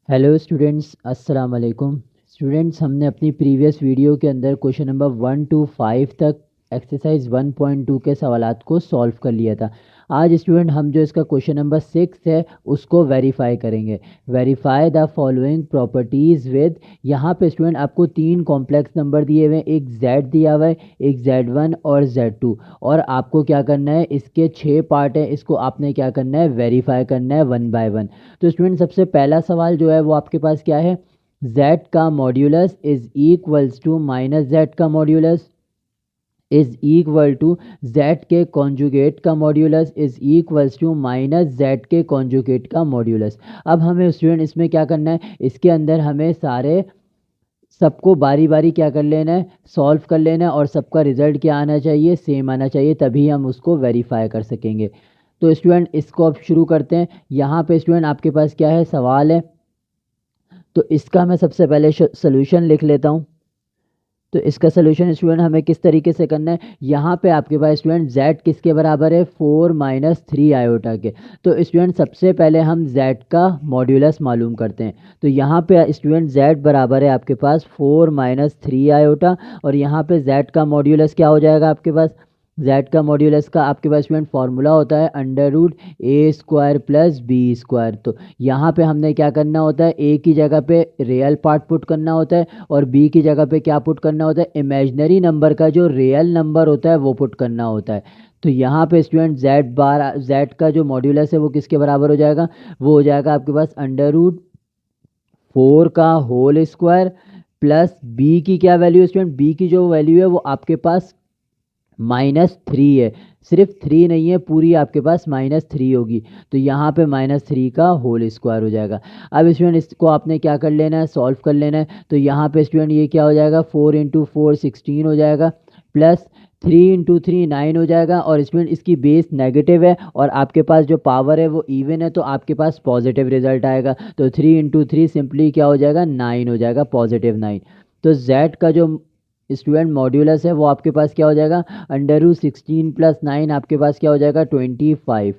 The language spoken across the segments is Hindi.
हेलो स्टूडेंट्स, अस्सलाम वालेकुम। स्टूडेंट्स, हमने अपनी प्रीवियस वीडियो के अंदर क्वेश्चन नंबर 1 to 5 तक एक्सरसाइज 1.2 के सवालात को सॉल्व कर लिया था। आज स्टूडेंट हम जो इसका क्वेश्चन नंबर 6 है उसको वेरीफाई करेंगे। Verify the following properties with. यहाँ पे स्टूडेंट आपको 3 कॉम्प्लेक्स नंबर दिए हुए हैं, एक Z दिया हुआ है, एक Z1 और Z2, और आपको क्या करना है, इसके 6 पार्ट है, इसको आपने क्या करना है, वेरीफाई करना है 1 by 1। तो स्टूडेंट सबसे पहला सवाल जो है वो आपके पास क्या है, z का modulus is equals to minus Z का modulus is equal to z के कॉन्जुगेट का modulus is equals to minus Z के कॉन्जुगेट का मॉड्यूलस। अब हमें स्टूडेंट इसमें क्या करना है, इसके अंदर हमें सारे सबको बारी बारी क्या कर लेना है, सॉल्व कर लेना है, और सबका रिजल्ट क्या आना चाहिए, सेम आना चाहिए, तभी हम उसको वेरीफाई कर सकेंगे। तो स्टूडेंट इसको अब शुरू करते हैं। यहाँ पे स्टूडेंट आपके पास क्या है, सवाल है, तो इसका मैं सबसे पहले सोल्यूशन लिख लेता हूँ। तो इसका सोल्यूशन स्टूडेंट हमें किस तरीके से करना है, यहाँ पे आपके पास स्टूडेंट z किसके बराबर है, 4 - 3 आयोटा के। तो स्टूडेंट सबसे पहले हम z का मॉड्यूलस मालूम करते हैं। तो यहाँ पे स्टूडेंट z बराबर है आपके पास 4 - 3 आयोटा, और यहाँ पे z का मॉड्यूलस क्या हो जाएगा आपके पास, z का मॉड्यूलस का आपके पास स्टूडेंट फॉर्मूला होता है √a² + b²। तो यहाँ पे हमने क्या करना होता है, a की जगह पे रियल पार्ट पुट करना होता है, और b की जगह पे क्या पुट करना होता है, इमेजनरी नंबर का जो रियल नंबर होता है वो पुट करना होता है। तो यहाँ पे स्टूडेंट z का जो मॉड्यूलस है वो किसके बराबर हो जाएगा, वो हो जाएगा आपके पास √4 का होल स्क्वायर प्लस b की क्या वैल्यू है स्टूडेंट, b की जो वैल्यू है वो आपके पास -3 है, सिर्फ 3 नहीं है, पूरी आपके पास -3 होगी। तो यहाँ पे -3 का होल स्क्वायर हो जाएगा। अब स्टूडेंट इसको आपने क्या कर लेना है, सॉल्व कर लेना है। तो यहाँ पे स्टूडेंट ये क्या हो जाएगा, 4 × 4 16 हो जाएगा, प्लस 3 × 3 9 हो जाएगा, और स्टूडेंट इसकी बेस नेगेटिव है और आपके पास जो पावर है वो इवन है, तो आपके पास पॉजिटिव रिजल्ट आएगा। तो 3 × 3 सिंपली क्या हो जाएगा, 9 हो जाएगा, +9। तो z का जो स्टूडेंट मॉड्यूलस है वो आपके पास क्या हो जाएगा, √16 + 9 आपके पास क्या हो जाएगा, 25।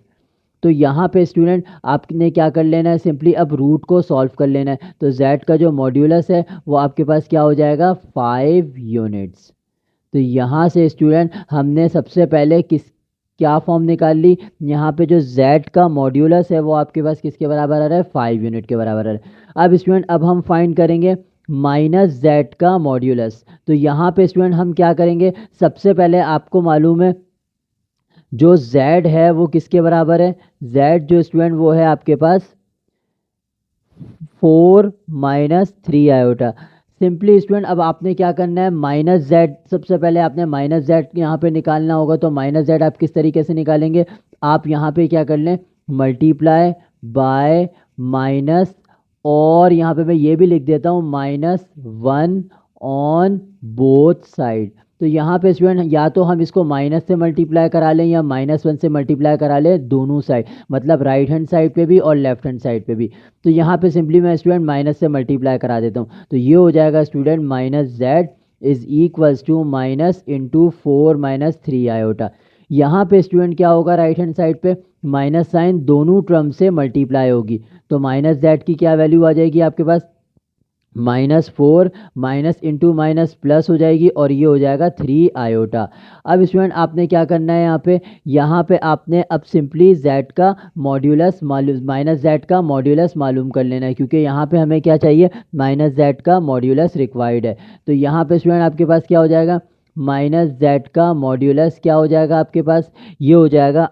तो यहाँ पे स्टूडेंट आपने क्या कर लेना है, सिंपली अब रूट को सॉल्व कर लेना है। तो z का जो मॉड्यूलस है वो आपके पास क्या हो जाएगा, 5 यूनिट्स। तो यहाँ से स्टूडेंट हमने सबसे पहले क्या फॉर्म निकाल ली, यहाँ पे जो z का मॉड्यूलस है वो आपके पास किसके बराबर आ रहा है, 5 यूनिट के बराबर आ रहा है। अब स्टूडेंट अब हम फाइंड करेंगे -z का मॉड्यूलस। तो यहाँ पे स्टूडेंट हम क्या करेंगे, सबसे पहले आपको मालूम है जो z है वो किसके बराबर है, z जो स्टूडेंट वो है आपके पास 4 - 3 आयोटा। सिंपली स्टूडेंट अब आपने क्या करना है, -z, सबसे पहले आपने -z यहाँ पे निकालना होगा। तो -z आप किस तरीके से निकालेंगे, आप यहाँ पे क्या कर लें, मल्टीप्लाई बाय माइनस, और यहाँ पे मैं ये भी लिख देता हूँ -1 ऑन बोथ साइड। तो यहाँ पे स्टूडेंट या तो हम इसको माइनस से मल्टीप्लाई करा लें या -1 से मल्टीप्लाई करा लें, दोनों साइड, मतलब राइट हैंड साइड पे भी और लेफ्ट हैंड साइड पे भी। तो यहाँ पे सिंपली मैं स्टूडेंट माइनस से मल्टीप्लाई करा देता हूँ। तो ये हो जाएगा student -z is equals to -4 - 3 iota. यहाँ पे स्टूडेंट क्या होगा, राइट हैंड साइड पे माइनस साइन दोनों टर्म से मल्टीप्लाई होगी। तो -z की क्या वैल्यू आ जाएगी आपके पास, -4 माइनस इंटू माइनस प्लस हो जाएगी, और ये हो जाएगा 3 आयोटा। अब स्टूडेंट आपने क्या करना है, यहाँ पे आपने अब सिंपली z का मॉड्यूलस -z का मॉड्यूलस मालूम कर लेना है, क्योंकि यहाँ पे हमें क्या चाहिए, -z का मॉड्यूलस रिक्वायर्ड है। तो यहाँ पे स्टूडेंट आपके पास क्या हो जाएगा, -z का मॉड्यूलस क्या हो जाएगा आपके पास, ये हो जाएगा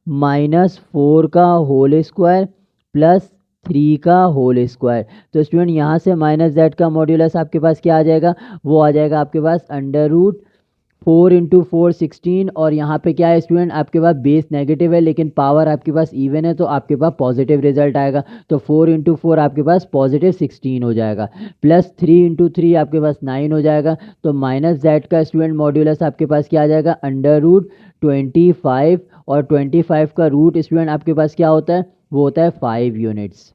√-4 का होल स्क्वायर प्लस 3 का होल स्क्वायर। तो स्टूडेंट यहाँ से -z का मॉड्यूलस आपके पास क्या आ जाएगा, वो आ जाएगा आपके पास √4 × 4 16, और यहाँ पे क्या है स्टूडेंट, आपके पास बेस नेगेटिव है लेकिन पावर आपके पास इवन है, तो आपके पास पॉजिटिव रिजल्ट आएगा। तो 4 × 4 आपके पास +16 हो जाएगा, प्लस 3 × 3 आपके पास 9 हो जाएगा। तो -z का स्टूडेंट मॉड्यूलस आपके पास क्या आ जाएगा, √25, और 25 का रूट स्टूडेंट आपके पास क्या होता है, वो होता है 5 यूनिट्स।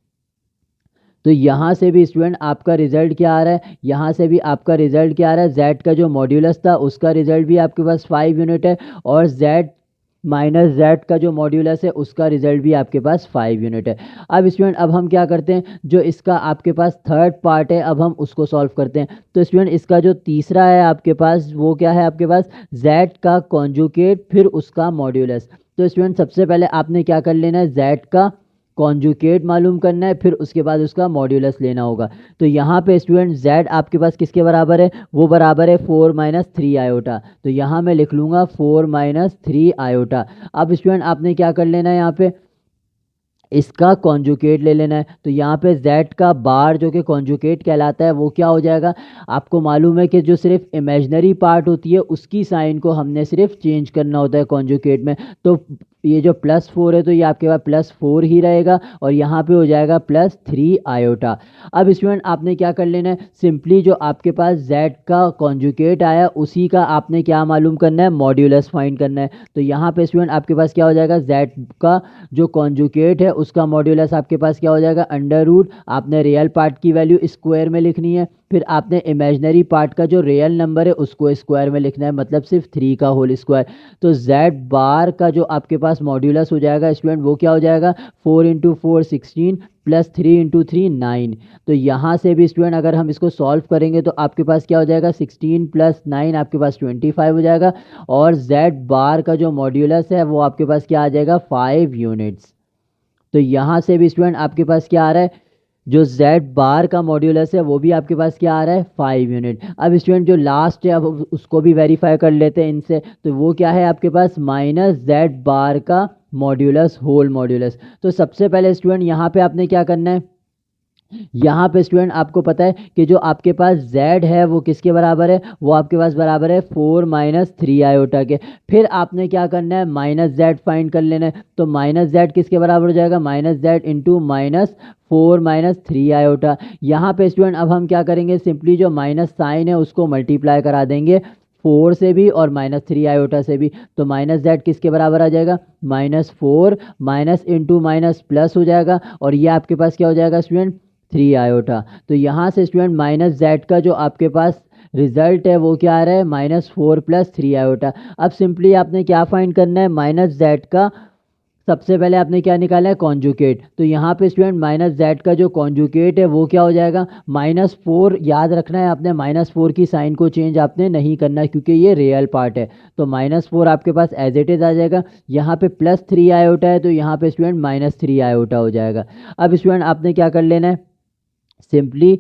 तो यहाँ से भी स्टूडेंट आपका रिजल्ट क्या आ रहा है, यहाँ से भी आपका रिजल्ट क्या आ रहा है, z का जो मॉड्यूलस था उसका रिजल्ट भी आपके पास 5 यूनिट है, और z माइनस जेड का जो मॉड्यूलस है उसका रिजल्ट भी आपके पास 5 यूनिट है। अब स्टूडेंट अब हम क्या करते हैं, जो इसका आपके पास थर्ड पार्ट है अब हम उसको सॉल्व करते हैं। तो स्टूडेंट इसका जो तीसरा है आपके पास वो क्या है आपके पास, जेड का कॉन्जुकेट फिर उसका मॉड्यूलस। तो स्टूडेंट सबसे पहले आपने क्या कर लेना है, जेड का कॉन्जुकेट मालूम करना है, फिर उसके बाद उसका मॉड्यूलस लेना होगा। तो यहाँ पे स्टूडेंट जेड आपके पास किसके बराबर है, वो बराबर है 4 माइनस 3 आयोटा। तो यहाँ मैं लिख लूँगा 4 माइनस 3 आयोटा। अब स्टूडेंट आपने क्या कर लेना है, यहाँ पे इसका कॉन्जुकेट ले लेना है। तो यहाँ पे z का बार जो कि कॉन्जुकेट कहलाता है वो क्या हो जाएगा, आपको मालूम है कि जो सिर्फ इमेजनरी पार्ट होती है उसकी साइन को हमने सिर्फ चेंज करना होता है कॉन्जुकेट में। तो ये जो +4 है तो ये आपके पास +4 ही रहेगा और यहाँ पे हो जाएगा +3 आयोटा। अब स्टूडेंट आपने क्या कर लेना है, सिंपली जो आपके पास z का कॉन्जुकेट आया उसी का आपने क्या मालूम करना है, मॉड्यूलस फाइंड करना है। तो यहाँ पे स्टूडेंट आपके पास क्या हो जाएगा, z का जो कॉन्जुकेट है उसका मॉड्यूलस आपके पास क्या हो जाएगा, अंडर रूट, आपने रियल पार्ट की वैल्यू स्क्वायर में लिखनी है, फिर आपने इमेजनरी पार्ट का जो रियल नंबर है उसको स्क्वायर में लिखना है, मतलब सिर्फ 3 का होल स्क्वायर। तो z बार का जो आपके पास मॉड्यूलस हो जाएगा स्टूडेंट वो क्या हो जाएगा, 4 इंटू 4 16 प्लस 3 इंटू 3 9। तो यहाँ से भी स्टूडेंट अगर हम इसको सॉल्व करेंगे तो आपके पास क्या हो जाएगा, 16 प्लस 9 आपके पास 25 हो जाएगा और z बार का जो मॉड्यूलस है वो आपके पास क्या आ जाएगा, 5 यूनिट्स। तो यहाँ से भी स्टूडेंट आपके पास क्या आ रहा है, जो z बार का मॉड्यूलस है वो भी आपके पास क्या आ रहा है, 5 यूनिट। अब स्टूडेंट जो लास्ट है अब उसको भी वेरीफाई कर लेते हैं इनसे। तो वो क्या है आपके पास, माइनस z बार का मॉड्यूलस होल मॉड्यूलस। तो सबसे पहले स्टूडेंट यहाँ पे आपने क्या करना है, यहाँ पे स्टूडेंट आपको पता है कि जो आपके पास z है वो किसके बराबर है, वो आपके पास बराबर है 4 माइनस 3 आयोटा के। फिर आपने क्या करना है, माइनस z फाइंड कर लेना है। तो माइनस z किसके बराबर हो जाएगा, minus z into minus 4 minus 3 iota. यहाँ पे स्टूडेंट अब हम क्या करेंगे, सिंपली जो माइनस साइन है उसको मल्टीप्लाई करा देंगे 4 से भी और माइनस 3 आयोटा से भी। तो माइनस z किसके बराबर आ जाएगा, -4 माइनस इंटू माइनस प्लस हो जाएगा और ये आपके पास क्या हो जाएगा स्टूडेंट, 3 आयोटा। तो यहाँ से स्टूडेंट माइनस z का जो आपके पास रिजल्ट है वो क्या आ रहा है, -4 प्लस 3 आयोटा। अब सिंपली आपने क्या फाइंड करना है, माइनस z का सबसे पहले आपने क्या निकाला है, कॉन्जुकेट। तो यहाँ पे स्टूडेंट माइनस z का जो कॉन्जुकेट है वो क्या हो जाएगा, -4। याद रखना है आपने -4 की साइन को चेंज आपने नहीं करना है क्योंकि ये रियल पार्ट है। तो -4 आपके पास एज इट इज़ आ जाएगा। यहाँ पे +3 आयोटा है तो यहाँ पे स्टूडेंट -3 आयोटा हो जाएगा। अब स्टूडेंट आपने क्या कर लेना है, सिंपली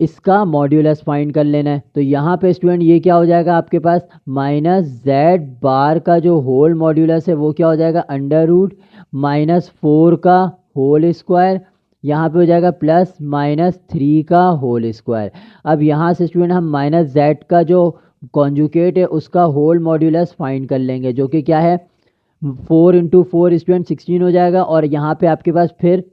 इसका मॉड्यूलस फाइंड कर लेना है। तो यहाँ पे स्टूडेंट ये क्या हो जाएगा आपके पास, माइनस z बार का जो होल मॉड्यूलस है वो क्या हो जाएगा, अंडर रूट -4 का होल स्क्वायर, यहाँ पे हो जाएगा +-3 का होल स्क्वायर। अब यहाँ से स्टूडेंट हम माइनस z का जो कॉन्जुकेट है उसका होल मॉड्यूलस फाइंड कर लेंगे जो कि क्या है, 4 इंटू 4 स्टूडेंट 16 हो जाएगा और यहाँ पे आपके पास फिर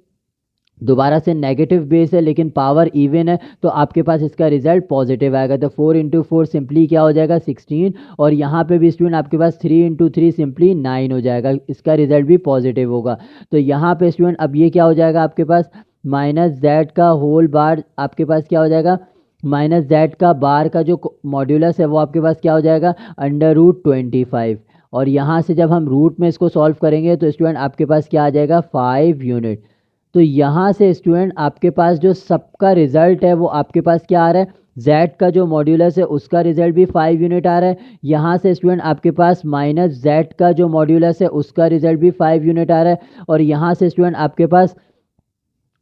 दोबारा से नेगेटिव बेस है लेकिन पावर इवन है तो आपके पास इसका रिजल्ट पॉजिटिव आएगा। तो 4 इंटू 4 सिंपली क्या हो जाएगा, 16 और यहाँ पे भी स्टूडेंट आपके पास 3 इंटू 3 सिंपली 9 हो जाएगा, इसका रिजल्ट भी पॉजिटिव होगा। तो यहाँ पे स्टूडेंट अब ये क्या हो जाएगा आपके पास, माइनस z का होल बार आपके पास क्या हो जाएगा, माइनस z का बार का जो मॉड्यूलस है वो आपके पास क्या हो जाएगा, अंडर रूट 25। और यहाँ से जब हम रूट में इसको सॉल्व करेंगे तो स्टूडेंट आपके पास क्या आ जाएगा, 5 यूनिट। तो यहाँ से स्टूडेंट आपके पास जो सबका रिजल्ट है वो आपके पास क्या आ रहा है, z का जो मॉड्यूलस है उसका रिजल्ट भी 5 यूनिट आ रहा है। यहाँ से स्टूडेंट आपके पास माइनस z का जो मॉड्यूलस है उसका रिजल्ट भी 5 यूनिट आ रहा है और यहाँ से स्टूडेंट आपके पास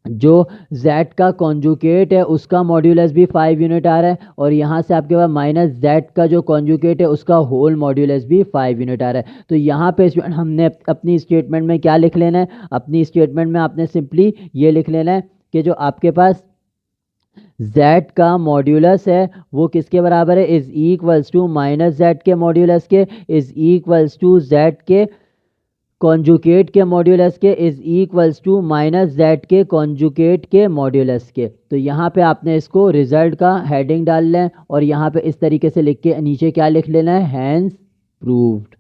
जो z का कॉन्जुकेट है उसका मॉड्यूलस भी 5 यूनिट आ रहा है और यहाँ से आपके पास माइनस z का जो कॉन्जुकेट है उसका होल मॉड्यूलस भी 5 यूनिट आ रहा है। तो यहाँ पे स्टूडेंट हमने अपनी स्टेटमेंट में क्या लिख लेना है, अपनी स्टेटमेंट में आपने सिंपली ये लिख लेना है कि जो आपके पास z का मॉड्यूलस है वो किसके बराबर है, is equals to minus z के मॉड्यूलस के इज इक्वल्स टू z के कॉन्जुकेट के मॉड्यूलस के is equals to minus z के कॉन्जुकेट के मॉड्यूलस के। तो यहाँ पे आपने इसको रिजल्ट का हेडिंग डाल लें और यहाँ पे इस तरीके से लिख के नीचे क्या लिख लेना है, हैंस प्रूव्ड।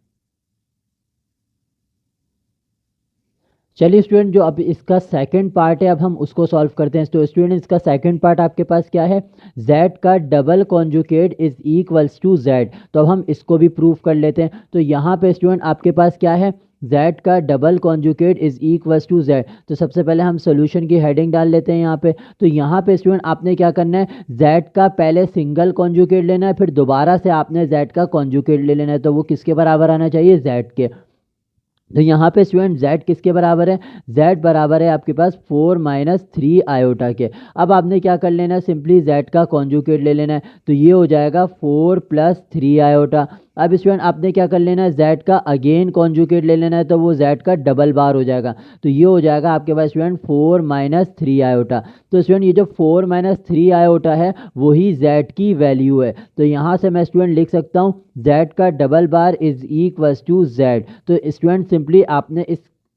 चलिए स्टूडेंट, जो अब इसका सेकंड पार्ट है अब हम उसको सॉल्व करते हैं। तो स्टूडेंट इसका सेकंड पार्ट आपके पास क्या है, z का double conjugate is equals to z। तो अब हम इसको भी प्रूव कर लेते हैं। तो यहाँ पे स्टूडेंट आपके पास क्या है, z का double conjugate is equals to z। तो सबसे पहले हम सोल्यूशन की हेडिंग डाल लेते हैं यहाँ पे। तो यहाँ पे स्टूडेंट आपने क्या करना है, z का पहले सिंगल कॉन्जुगेट लेना है, फिर दोबारा से आपने z का कॉन्जुगेट ले लेना है। तो वो किसके बराबर आना चाहिए, z के। तो यहाँ पे स्टूडेंट z किसके बराबर है, z बराबर है आपके पास 4 माइनस 3 आयोटा के। अब आपने क्या कर लेना है, सिंपली z का कॉन्जुगेट ले लेना है। तो ये हो जाएगा 4 प्लस 3 आयोटा। अब स्टूडेंट आपने क्या कर लेना है, z का अगेन कॉन्जुगेट ले लेना है। तो वो z का डबल बार हो जाएगा। तो ये हो जाएगा आपके पास स्टूडेंट 4 माइनस 3 आयोटा। तो स्टूडेंट ये जो 4 माइनस 3 आयोटा है वही z की वैल्यू है। तो यहाँ से मैं स्टूडेंट लिख सकता हूँ z का double bar is equals to z। तो स्टूडेंट सिंपली आपने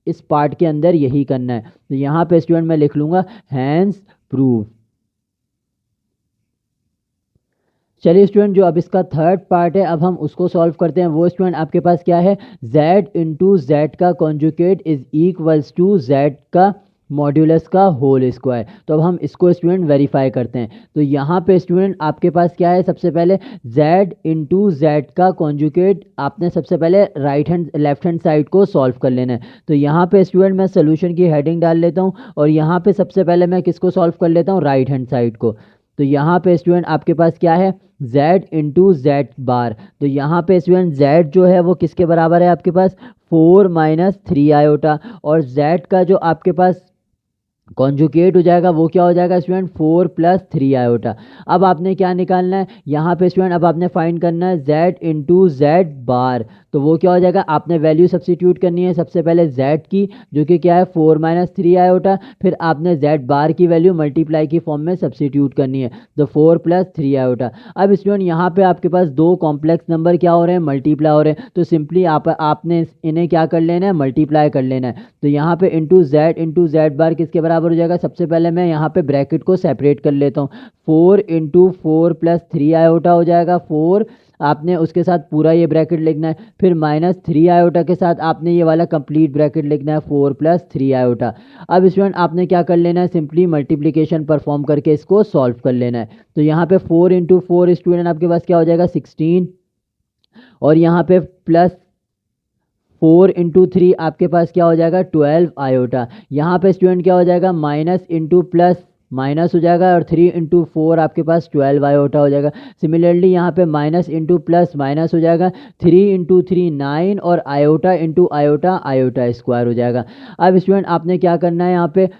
इस पार्ट के अंदर यही करना है। तो यहाँ पे स्टूडेंट मैं लिख लूँगा हैंस प्रूव। चलिए स्टूडेंट, जो अब इसका थर्ड पार्ट है अब हम उसको सॉल्व करते हैं। वो स्टूडेंट आपके पास क्या है, z इंटू जेड का conjugate is equals to z का मॉड्यूलस का होल स्क्वायर। तो अब हम इसको स्टूडेंट वेरीफाई करते हैं। तो यहाँ पे स्टूडेंट आपके पास क्या है, सबसे पहले z इंटू जेड का कॉन्जुगेट आपने सबसे पहले लेफ्ट हैंड साइड को सॉल्व कर लेना है। तो यहाँ पे स्टूडेंट मैं सोल्यूशन की हेडिंग डाल लेता हूँ और यहाँ पे सबसे पहले मैं किसको सॉल्व कर लेता हूँ, राइट हैंड साइड को। तो यहाँ पे स्टूडेंट आपके पास क्या है, z इंटू जेड बार। तो यहाँ पे स्टूडेंट z जो है वो किसके बराबर है आपके पास, 4 माइनस 3 आयोटा। और z का जो आपके पास कॉन्जुगेट हो जाएगा वो क्या हो जाएगा स्टूडेंट, 4 प्लस 3 आयोटा। अब आपने क्या निकालना है यहाँ पे स्टूडेंट, अब आपने फाइंड करना है z इंटू जेड बार। तो वो क्या हो जाएगा, आपने वैल्यू सब्स्टिट्यूट करनी है सबसे पहले z की, जो कि क्या है 4 माइनस 3 आयोटा। फिर आपने z बार की वैल्यू मल्टीप्लाई की फॉर्म में सब्स्टिट्यूट करनी है, तो 4 प्लस 3 आयोटा। अब स्टूडेंट यहाँ पे आपके पास दो कॉम्प्लेक्स नंबर क्या हो रहे हैं, मल्टीप्लाई हो रहे हैं। तो सिंपली आपने इन्हें क्या कर लेना है, मल्टीप्लाई कर लेना है। तो यहाँ पे इंटू जेड बार किसके बराबर हो जाएगा, सबसे पहले मैं यहाँ पे ब्रैकेट को सेपरेट कर लेता हूँ। 4 इंटू 4 प्लस 3 आयोटा हो जाएगा 4, आपने उसके साथ पूरा ये ब्रैकेट लिखना है। फिर माइनस 3 आयोटा के साथ आपने ये वाला कंप्लीट ब्रैकेट लिखना है 4 प्लस 3 आयोटा। अब स्टूडेंट आपने क्या कर लेना है, सिंपली मल्टीप्लिकेशन परफॉर्म करके इसको सॉल्व कर लेना है। तो यहाँ पे 4 इंटू 4 स्टूडेंट आपके पास क्या हो जाएगा 16, और यहाँ पे प्लस 4 इंटू 3 आपके पास क्या हो जाएगा 12 आयोटा। यहाँ पे स्टूडेंट क्या हो जाएगा, माइनस इंटू प्लस माइनस हो जाएगा, और 3 इंटू 4 आपके पास 12 आयोटा हो जाएगा। सिमिलरली यहाँ पे माइनस इंटू प्लस माइनस हो जाएगा, 3 इंटू 3 9, और iota into iota iota square हो जाएगा। अब स्टूडेंट आपने क्या करना है,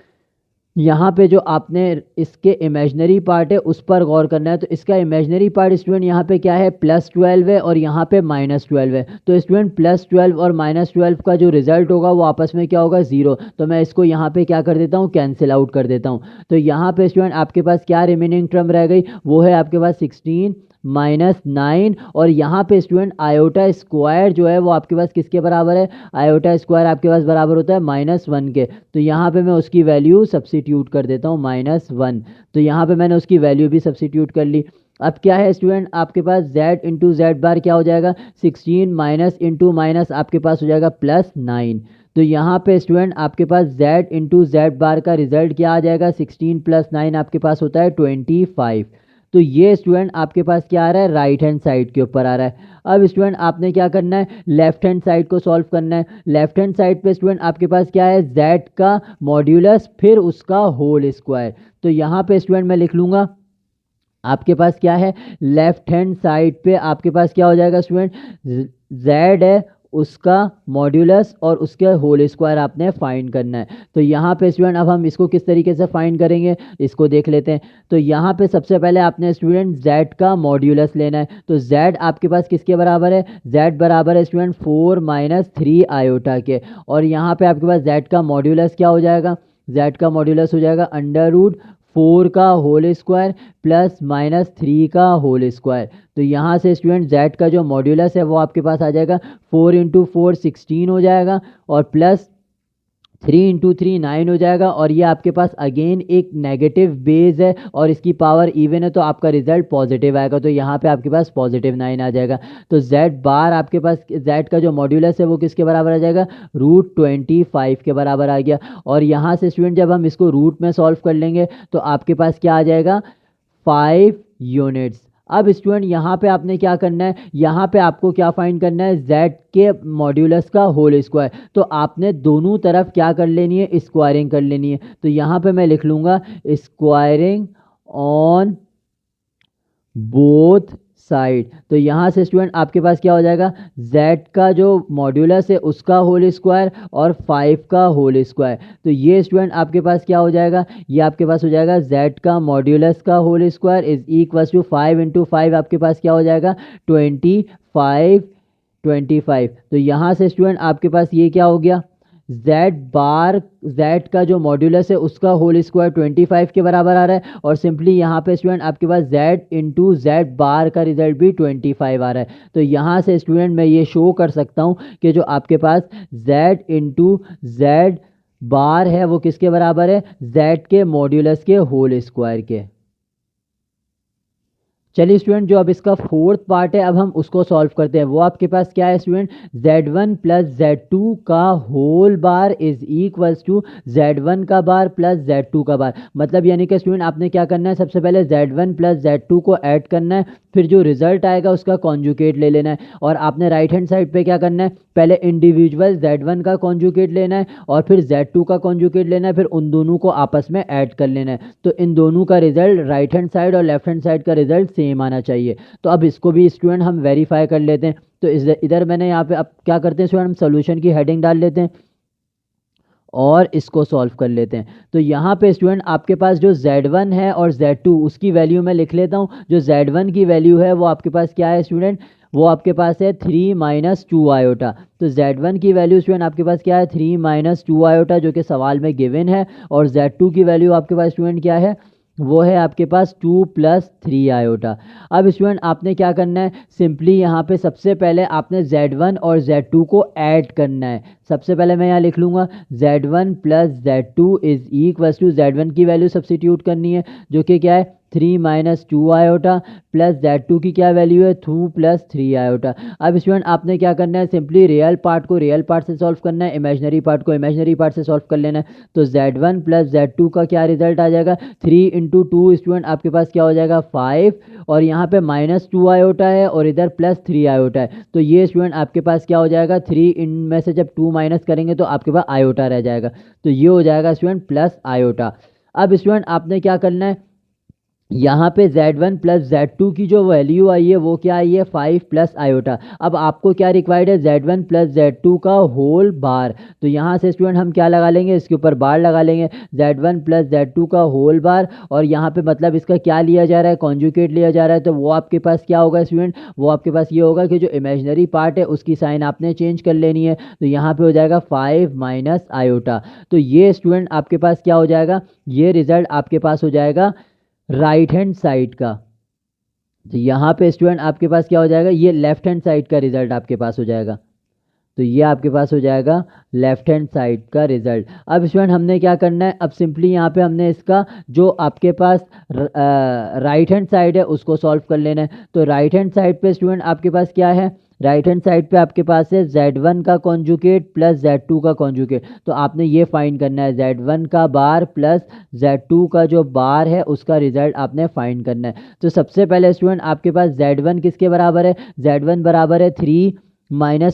यहाँ पे जो आपने इसके इमेजनरी पार्ट है उस पर गौर करना है। तो इसका इमेजनरी पार्ट स्टूडेंट यहाँ पे क्या है, +12 है, और यहाँ पे -12 है। तो स्टूडेंट +12 और -12 का जो रिजल्ट होगा वो आपस में क्या होगा, 0। तो मैं इसको यहाँ पे क्या कर देता हूँ, कैंसिल आउट कर देता हूँ। तो यहाँ पे स्टूडेंट आपके पास क्या रिमेनिंग टर्म रह गई, वो है आपके पास 16 -9, और यहाँ पे स्टूडेंट आयोटा स्क्वायर जो है वो आपके पास किसके बराबर है, आयोटा स्क्वायर आपके पास बराबर होता है -1 के। तो यहाँ पे मैं उसकी वैल्यू सब्स्टिट्यूट कर देता हूँ -1। तो यहाँ पे मैंने उसकी वैल्यू भी सब्स्टिट्यूट कर ली। अब क्या है स्टूडेंट आपके पास z इंटू जेड बार क्या हो जाएगा, 16 माइनस इंटू माइनस आपके पास हो जाएगा +9। तो यहाँ पे स्टूडेंट आपके पास z इंटू जेड बार का रिजल्ट क्या आ जाएगा, 16 + 9 आपके पास होता है 25। तो ये स्टूडेंट आपके पास क्या आ रहा है, राइट हैंड साइड के ऊपर आ रहा है। अब स्टूडेंट आपने क्या करना है, लेफ्ट हैंड साइड को सॉल्व करना है। लेफ्ट हैंड साइड पे स्टूडेंट आपके पास क्या है, z का मॉड्यूलस फिर उसका होल स्क्वायर। तो यहाँ पे स्टूडेंट मैं लिख लूँगा आपके पास क्या है, लेफ्ट हैंड साइड पे आपके पास क्या हो जाएगा स्टूडेंट, z है उसका मॉड्यूलस और उसके होल स्क्वायर आपने फाइंड करना है। तो यहाँ पे स्टूडेंट अब हम इसको किस तरीके से फाइंड करेंगे, इसको देख लेते हैं। तो यहाँ पे सबसे पहले आपने स्टूडेंट z का मॉड्यूलस लेना है। तो z आपके पास किसके बराबर है, z बराबर है स्टूडेंट 4 माइनस 3 आयोटा के। और यहाँ पे आपके पास z का मॉड्यूलस क्या हो जाएगा, z का मॉड्यूलस हो जाएगा √4 का होल स्क्वायर प्लस -3 का होल स्क्वायर। तो यहाँ से स्टूडेंट z का जो मॉड्यूलस है वो आपके पास आ जाएगा 4 इंटू 4 16 हो जाएगा, और प्लस 3 इंटू 3 9 हो जाएगा, और ये आपके पास अगेन एक नेगेटिव बेस है और इसकी पावर इवन है, तो आपका रिजल्ट पॉजिटिव आएगा। तो यहाँ पे आपके पास पॉजिटिव 9 आ जाएगा। तो जेड बार आपके पास, जेड का जो मॉड्यूलस है वो किसके बराबर आ जाएगा, √25 के बराबर आ गया। और यहाँ से स्टूडेंट जब हम इसको रूट में सॉल्व कर लेंगे तो आपके पास क्या आ जाएगा, 5 यूनिट्स। अब स्टूडेंट यहाँ पे आपने क्या करना है, यहाँ पे आपको क्या फाइंड करना है, z के मॉड्यूलस का होल स्क्वायर। तो आपने दोनों तरफ क्या कर लेनी है, स्क्वायरिंग कर लेनी है। तो यहाँ पे मैं लिख लूँगा स्क्वायरिंग ऑन बोथ साइड। तो यहाँ से स्टूडेंट आपके पास क्या हो जाएगा, z का जो मॉड्यूलस है उसका होल स्क्वायर और 5 का होल स्क्वायर। तो ये स्टूडेंट आपके पास क्या हो जाएगा, ये आपके पास हो जाएगा z का मॉड्यूलस का whole square is equal to 5 into 5, आपके पास क्या हो जाएगा 25। तो यहाँ से स्टूडेंट आपके पास ये क्या हो गया, z बार, z का जो मॉड्यूलस है उसका होल स्क्वायर 25 के बराबर आ रहा है, और सिंपली यहाँ पे स्टूडेंट आपके पास z इंटू जेड बार का रिजल्ट भी 25 आ रहा है। तो यहाँ से स्टूडेंट मैं ये शो कर सकता हूँ कि जो आपके पास z इंटू जेड बार है वो किसके बराबर है, z के मॉड्यूलस के होल स्क्वायर के। चलिए स्टूडेंट, जो अब इसका फोर्थ पार्ट है अब हम उसको सॉल्व करते हैं। वो आपके पास क्या है स्टूडेंट, z1 प्लस z2 का whole bar is equals to z1 का बार प्लस z2 का बार। मतलब यानी कि स्टूडेंट आपने क्या करना है, सबसे पहले z1 प्लस z2 को ऐड करना है, फिर जो रिजल्ट आएगा उसका कॉन्जुगेट ले लेना है, और आपने राइट हैंड साइड पे क्या करना है, पहले इंडिविजुअल z1 का कॉन्जुगेट लेना है और फिर z2 का कॉन्जुगेट लेना है, फिर उन दोनों को आपस में ऐड कर लेना है। तो इन दोनों का रिजल्ट राइट हैंड साइड और लेफ्ट हैंड साइड का रिजल्ट सेम आना चाहिए। तो अब इसको भी स्टूडेंट हम वेरीफाई कर लेते हैं। तो इधर मैंने यहाँ पे अब क्या करते हैं स्टूडेंट, हम सोल्यूशन की हेडिंग डाल लेते हैं और इसको सॉल्व कर लेते हैं। तो यहाँ पे स्टूडेंट आपके पास जो z1 है और z2 उसकी वैल्यू मैं लिख लेता हूँ। जो z1 की वैल्यू है वो आपके पास क्या है स्टूडेंट, वो आपके पास है 3 - 2 आयोटा। तो z1 की वैल्यू स्टूडेंट आपके पास क्या है, 3 - 2 आयोटा, जो कि सवाल में गिवन है। और z2 की वैल्यू आपके पास स्टूडेंट क्या है, वो है आपके पास 2 + 3 आयोटा। अब स्टूडेंट आपने क्या करना है, सिंपली यहाँ पे सबसे पहले आपने z1 और z2 को ऐड करना है। सबसे पहले मैं यहाँ लिख लूँगा z1 + z2 is equal to, z1 की वैल्यू सब्सिट्यूट करनी है जो कि क्या है 3 - 2 आयोटा, प्लस z2 की क्या वैल्यू है 2 + 3 आयोटा। अब स्टूडेंट आपने क्या करना है, सिंपली रियल पार्ट को रियल पार्ट से सॉल्व करना है, इमेजिनरी पार्ट को इमेजिनरी पार्ट से सॉल्व कर लेना है। तो z1 + z2 का क्या रिजल्ट आ जाएगा, 3 × 2 स्टूडेंट आपके पास क्या हो जाएगा 5, और यहाँ पे -2 आयोटा है और इधर +3 आयोटा है। तो ये स्टूडेंट आपके पास क्या हो जाएगा, 3 इनमें से जब 2 माइनस करेंगे तो आपके पास आयोटा रह जाएगा। तो ये हो जाएगा स्टूडेंट प्लस आयोटा। अब स्टूडेंट आपने क्या करना है, यहाँ पे z1 + z2 की जो वैल्यू आई है वो क्या आई है 5 + आयोटा। अब आपको क्या रिक्वायर्ड है, z1 + z2 का होल बार। तो यहाँ से स्टूडेंट हम क्या लगा लेंगे, इसके ऊपर बार लगा लेंगे, z1 + z2 का होल बार, और यहाँ पे मतलब इसका क्या लिया जा रहा है, कॉन्जुगेट लिया जा रहा है। तो वो आपके पास क्या होगा स्टूडेंट, वो आपके पास ये होगा कि जो इमेजिनरी पार्ट है उसकी साइन आपने चेंज कर लेनी है। तो यहाँ पे हो जाएगा 5 - आयोटा। तो ये स्टूडेंट आपके पास क्या हो जाएगा, ये रिजल्ट आपके पास हो जाएगा राइट हैंड साइड का। तो यहाँ पे स्टूडेंट आपके पास क्या हो जाएगा, ये लेफ्ट हैंड साइड का रिजल्ट आपके पास हो जाएगा। तो ये आपके पास हो जाएगा लेफ्ट हैंड साइड का रिजल्ट। अब स्टूडेंट हमने क्या करना है, अब सिंपली यहाँ पे हमने इसका जो आपके पास राइट हैंड साइड है उसको सॉल्व कर लेना है। तो राइट हैंड साइड पे स्टूडेंट आपके पास क्या है, राइट हैंड साइड पे आपके पास है z1 का कॉन्जुगेट प्लस z2 का कॉन्जुगेट। तो आपने ये फाइंड करना है, z1 का बार प्लस z2 का जो बार है उसका रिजल्ट आपने फाइंड करना है। तो सबसे पहले स्टूडेंट आपके पास z1 किसके बराबर है, z1 बराबर है 3 -